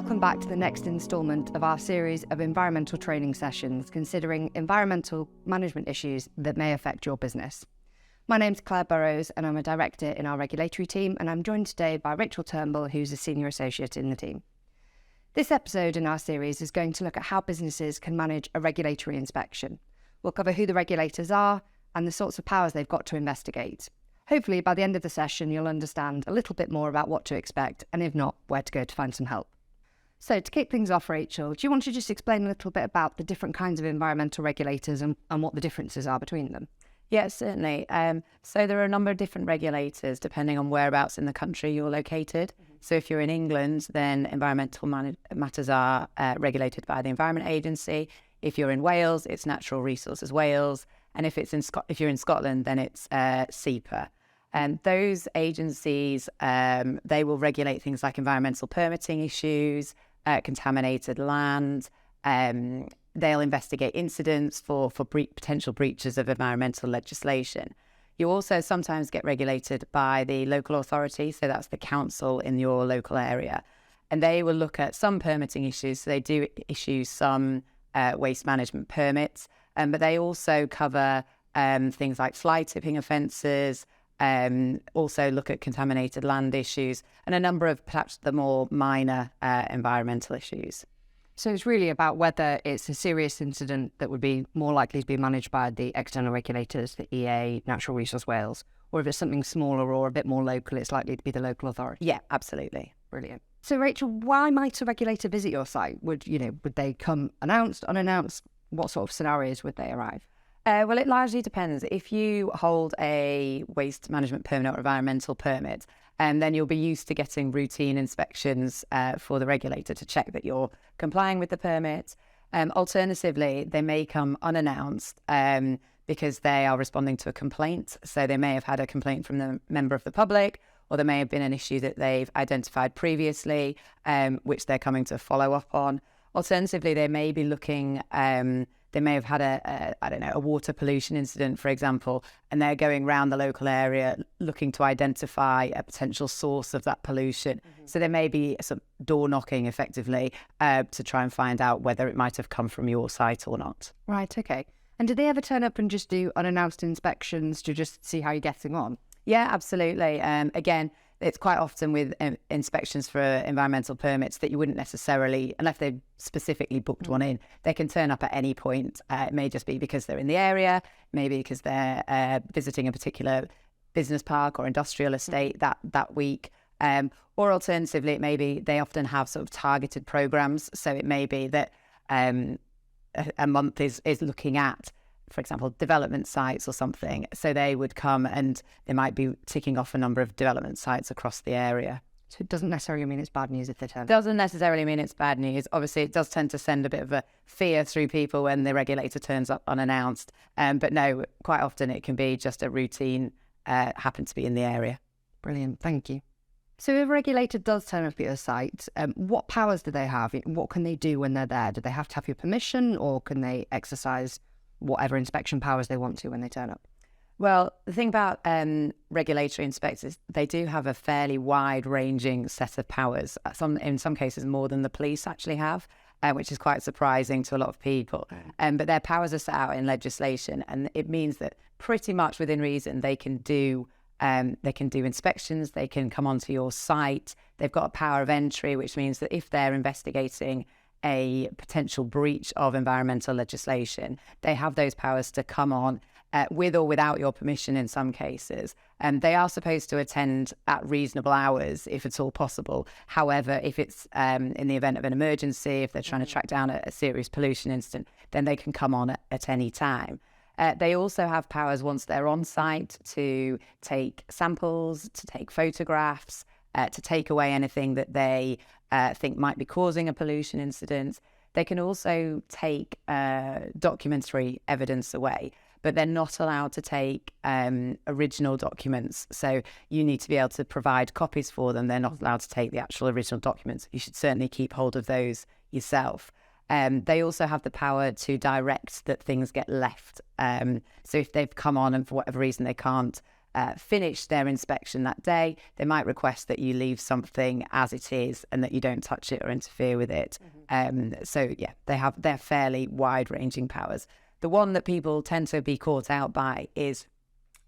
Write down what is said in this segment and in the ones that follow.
welcome back to the next instalment of our series of environmental training sessions considering environmental management issues that may affect your business. My name's Claire Burrows and I'm a director in our regulatory team, and I'm joined today by Rachel Turnbull, who's a senior associate in the team. This episode in our series is going to look at how businesses can manage a regulatory inspection. We'll cover who the regulators are and the sorts of powers they've got to investigate. Hopefully by the end of the session you'll understand a little bit more about what to expect, and if not, where to go to find some help. So to kick things off, Rachel, do you want to just explain a little bit about the different kinds of environmental regulators and what the differences are between them? Yes, certainly. So there are a number of different regulators depending on whereabouts in the country you're located. So if you're in England, then environmental matters are regulated by the Environment Agency. If you're in Wales, it's Natural Resources Wales. And if you're in Scotland, then it's SEPA. And those agencies, they will regulate things like environmental permitting issues, contaminated land. They'll investigate incidents for potential breaches of environmental legislation. You also sometimes get regulated by the local authority, so that's the council in your local area. And they will look at some permitting issues, so they do issue some waste management permits, but they also cover things like fly tipping offences, also look at contaminated land issues, and a number of perhaps the more minor environmental issues. So it's really about whether it's a serious incident that would be more likely to be managed by the external regulators, the EA, Natural Resource Wales, or if it's something smaller or a bit more local, it's likely to be the local authority. Yeah, absolutely. Brilliant. So Rachel, why might a regulator visit your site? Would they come announced, unannounced? What sort of scenarios would they arrive? Well, it largely depends. If you hold a waste management permit or environmental permit, then you'll be used to getting routine inspections for the regulator to check that you're complying with the permit. Alternatively, they may come unannounced because they are responding to a complaint. So they may have had a complaint from the member of the public, or there may have been an issue that they've identified previously, which they're coming to follow up on. Alternatively, they may be looking... They may have had a water pollution incident, for example, and they're going around the local area looking to identify a potential source of that pollution. Mm-hmm. So there may be some door knocking effectively to try and find out whether it might have come from your site or not. Right, okay. And do they ever turn up and just do unannounced inspections to just see how you're getting on? Yeah, absolutely. Again, it's quite often with inspections for environmental permits that you wouldn't necessarily, unless they've specifically booked one in, they can turn up at any point. It may just be because they're in the area, maybe because they're visiting a particular business park or industrial estate that week. Or alternatively, it may be they often have sort of targeted programs. So it may be that a month is looking at, for example, development sites or something. So they would come and they might be ticking off a number of development sites across the area. So it doesn't necessarily mean it's bad news if they turn up. Doesn't necessarily mean it's bad news. Obviously, it does tend to send a bit of a fear through people when the regulator turns up unannounced. But no, quite often it can be just a routine, happen to be in the area. Brilliant, thank you. So if a regulator does turn up at your site, what powers do they have? What can they do when they're there? Do they have to have your permission, or can they exercise whatever inspection powers they want to when they turn up? Well, the thing about regulatory inspectors, they do have a fairly wide-ranging set of powers. In some cases, more than the police actually have, which is quite surprising to a lot of people. But their powers are set out in legislation, and it means that pretty much within reason they can do inspections. They can come onto your site. They've got a power of entry, which means that if they're investigating a potential breach of environmental legislation, they have those powers to come on with or without your permission in some cases. And they are supposed to attend at reasonable hours, if at all possible. However, if it's in the event of an emergency, if they're trying to track down a serious pollution incident, then they can come on at any time. They also have powers once they're on site to take samples, to take photographs, to take away anything that they think might be causing a pollution incident. They can also take documentary evidence away, but they're not allowed to take original documents. So you need to be able to provide copies for them. They're not allowed to take the actual original documents. You should certainly keep hold of those yourself. They also have the power to direct that things get left. So if they've come on and for whatever reason they can't finished their inspection that day, they might request that you leave something as it is and that you don't touch it or interfere with it. So yeah, they're fairly wide-ranging powers. The one that people tend to be caught out by is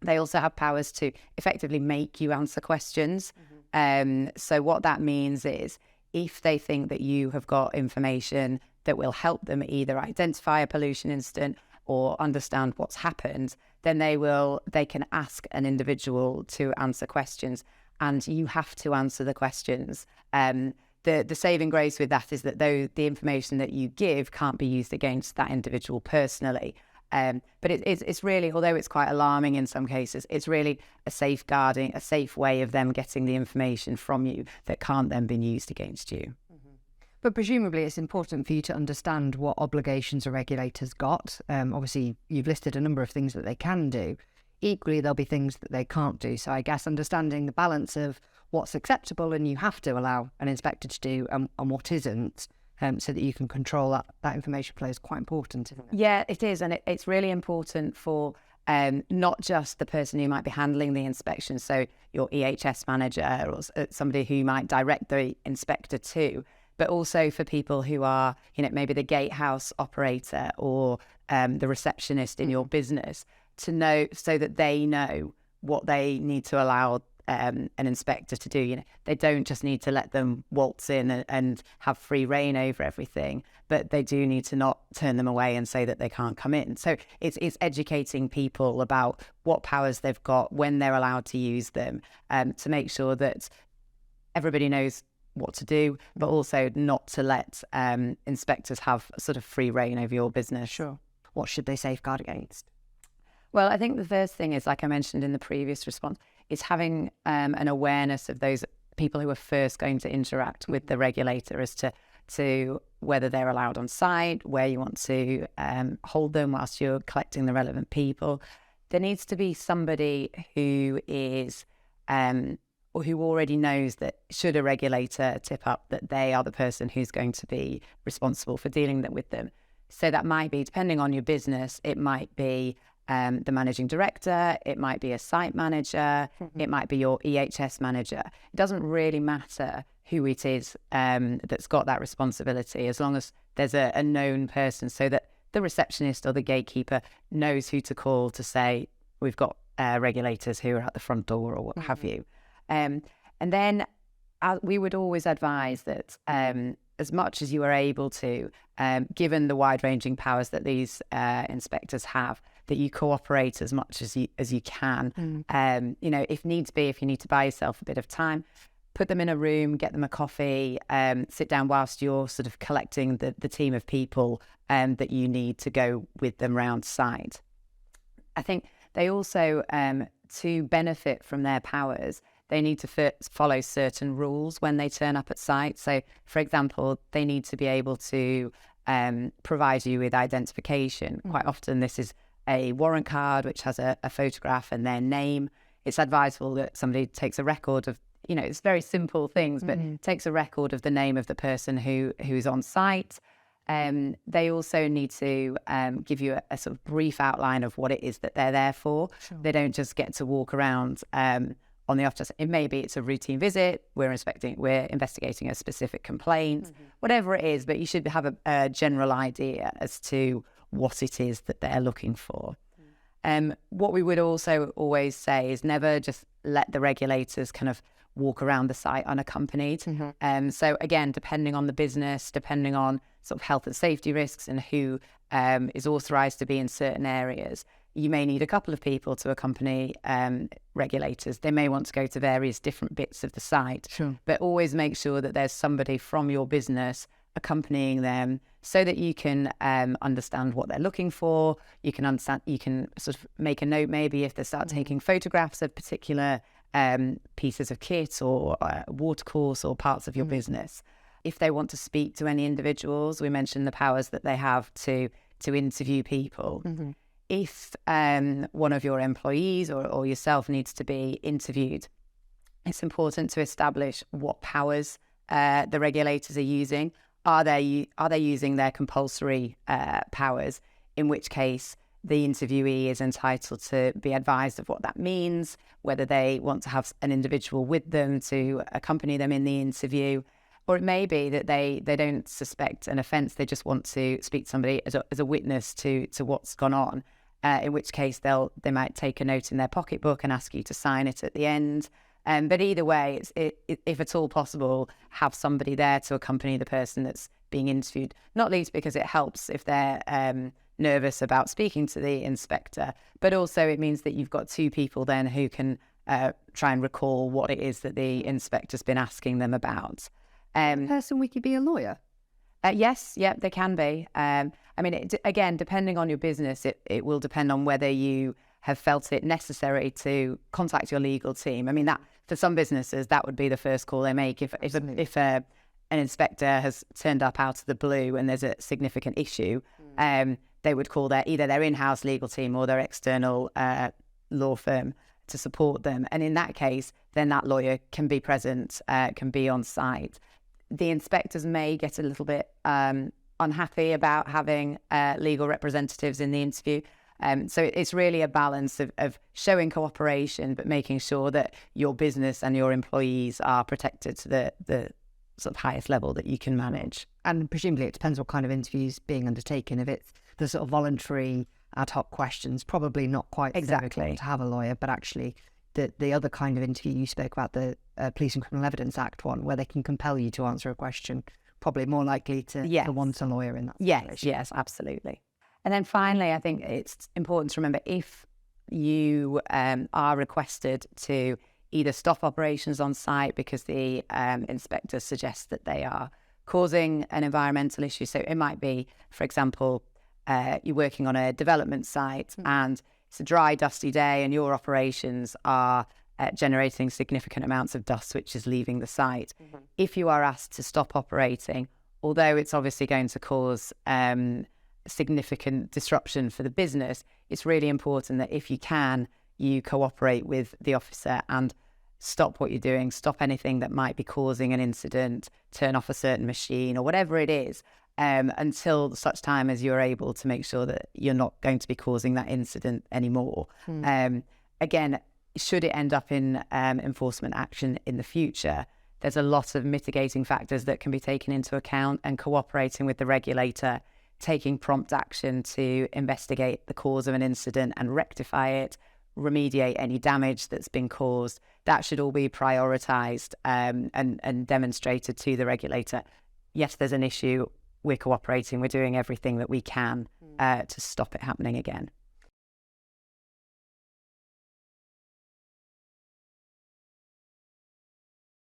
they also have powers to effectively make you answer questions. So what that means is if they think that you have got information that will help them either identify a pollution incident or understand what's happened, then they can ask an individual to answer questions, and you have to answer the questions. The saving grace with that is that though the information that you give can't be used against that individual personally. But it's really, although it's quite alarming in some cases, it's really a safe way of them getting the information from you that can't then be used against you. But presumably it's important for you to understand what obligations a regulator's got. Obviously, you've listed a number of things that they can do. Equally, there'll be things that they can't do. So I guess understanding the balance of what's acceptable and you have to allow an inspector to do and what isn't, so that you can control that information flow is quite important, isn't it? Yeah, it is. And it's really important for not just the person who might be handling the inspection, so your EHS manager or somebody who might direct the inspector to, but also for people who are, maybe the gatehouse operator or the receptionist in your business, to know, so that they know what they need to allow an inspector to do. They don't just need to let them waltz in and have free reign over everything, but they do need to not turn them away and say that they can't come in. So it's educating people about what powers they've got, when they're allowed to use them, to make sure that everybody knows what to do, but also not to let inspectors have sort of free reign over your business. Sure. What should they safeguard against? Well, I think the first thing is, like I mentioned in the previous response, is having an awareness of those people who are first going to interact with the regulator as to whether they're allowed on site, where you want to hold them whilst you're collecting the relevant people. There needs to be somebody who is or who already knows that should a regulator tip up, that they are the person who's going to be responsible for dealing with them. So that might be, depending on your business, it might be the managing director, it might be a site manager, it might be your EHS manager. It doesn't really matter who it is that's got that responsibility, as long as there's a known person, so that the receptionist or the gatekeeper knows who to call to say, we've got regulators who are at the front door or what have you. And then we would always advise that as much as you are able to, given the wide-ranging powers that these inspectors have, that you cooperate as much as you can. If needs be, if you need to buy yourself a bit of time, put them in a room, get them a coffee, sit down whilst you're sort of collecting the team of people that you need to go with them round site. I think they also, to benefit from their powers, they need to follow certain rules when they turn up at site. So, for example, they need to be able to provide you with identification. Quite often this is a warrant card which has a photograph and their name. It's advisable that somebody takes a record of, it's very simple things, but takes a record of the name of the person who's on site. They also need to give you a sort of brief outline of what it is that they're there for. Sure. They don't just get to walk around on the off chance. It may be it's a routine visit, we're investigating a specific complaint, whatever it is, but you should have a general idea as to what it is that they're looking for. What we would also always say is never just let the regulators kind of walk around the site unaccompanied. So again, depending on the business, depending on sort of health and safety risks and who is authorised to be in certain areas, you may need a couple of people to accompany regulators. They may want to go to various different bits of the site, but always make sure that there's somebody from your business accompanying them so that you can understand what they're looking for. You can sort of make a note maybe if they start taking photographs of particular pieces of kit or water course or parts of your business. If they want to speak to any individuals, we mentioned the powers that they have to interview people. If one of your employees or yourself needs to be interviewed, it's important to establish what powers the regulators are using. Are they using their compulsory powers? In which case, the interviewee is entitled to be advised of what that means, whether they want to have an individual with them to accompany them in the interview, or it may be that they don't suspect an offence, they just want to speak to somebody as a witness to what's gone on, in which case they might take a note in their pocketbook and ask you to sign it at the end. But either way, if at all possible, have somebody there to accompany the person that's being interviewed, not least because it helps if they're nervous about speaking to the inspector, but also it means that you've got two people then who can try and recall what it is that the inspector's been asking them about. Person, we could be a lawyer? Yes, yeah, they can be. I mean, again, depending on your business, it will depend on whether you have felt it necessary to contact your legal team. I mean, that for some businesses, that would be the first call they make. If an inspector has turned up out of the blue and there's a significant issue, they would call either their in-house legal team or their external law firm to support them. And in that case, then that lawyer can be present, can be on site. The inspectors may get a little bit unhappy about having legal representatives in the interview. So it's really a balance of showing cooperation, but making sure that your business and your employees are protected to the sort of highest level that you can manage. And presumably it depends what kind of interview is being undertaken. If it's the sort of voluntary ad hoc questions, probably not quite exactly to have a lawyer, but actually the other kind of interview you spoke about, the Police and Criminal Evidence Act one, where they can compel you to answer a question, probably more likely to want a lawyer in that situation. Yes, absolutely. And then finally, I think it's important to remember, if you are requested to either stop operations on site because the inspector suggests that they are causing an environmental issue. So it might be, for example, you're working on a development site and it's a dry, dusty day and your operations are generating significant amounts of dust which is leaving the site. If you are asked to stop operating, although it's obviously going to cause significant disruption for the business, it's really important that if you can, you cooperate with the officer and stop what you're doing, stop anything that might be causing an incident, turn off a certain machine or whatever it is, until such time as you're able to make sure that you're not going to be causing that incident anymore. Again, should it end up in enforcement action in the future, there's a lot of mitigating factors that can be taken into account, and cooperating with the regulator, taking prompt action to investigate the cause of an incident and rectify it, remediate any damage that's been caused. That should all be prioritised and demonstrated to the regulator. Yes, there's an issue. We're cooperating. We're doing everything that we can to stop it happening again.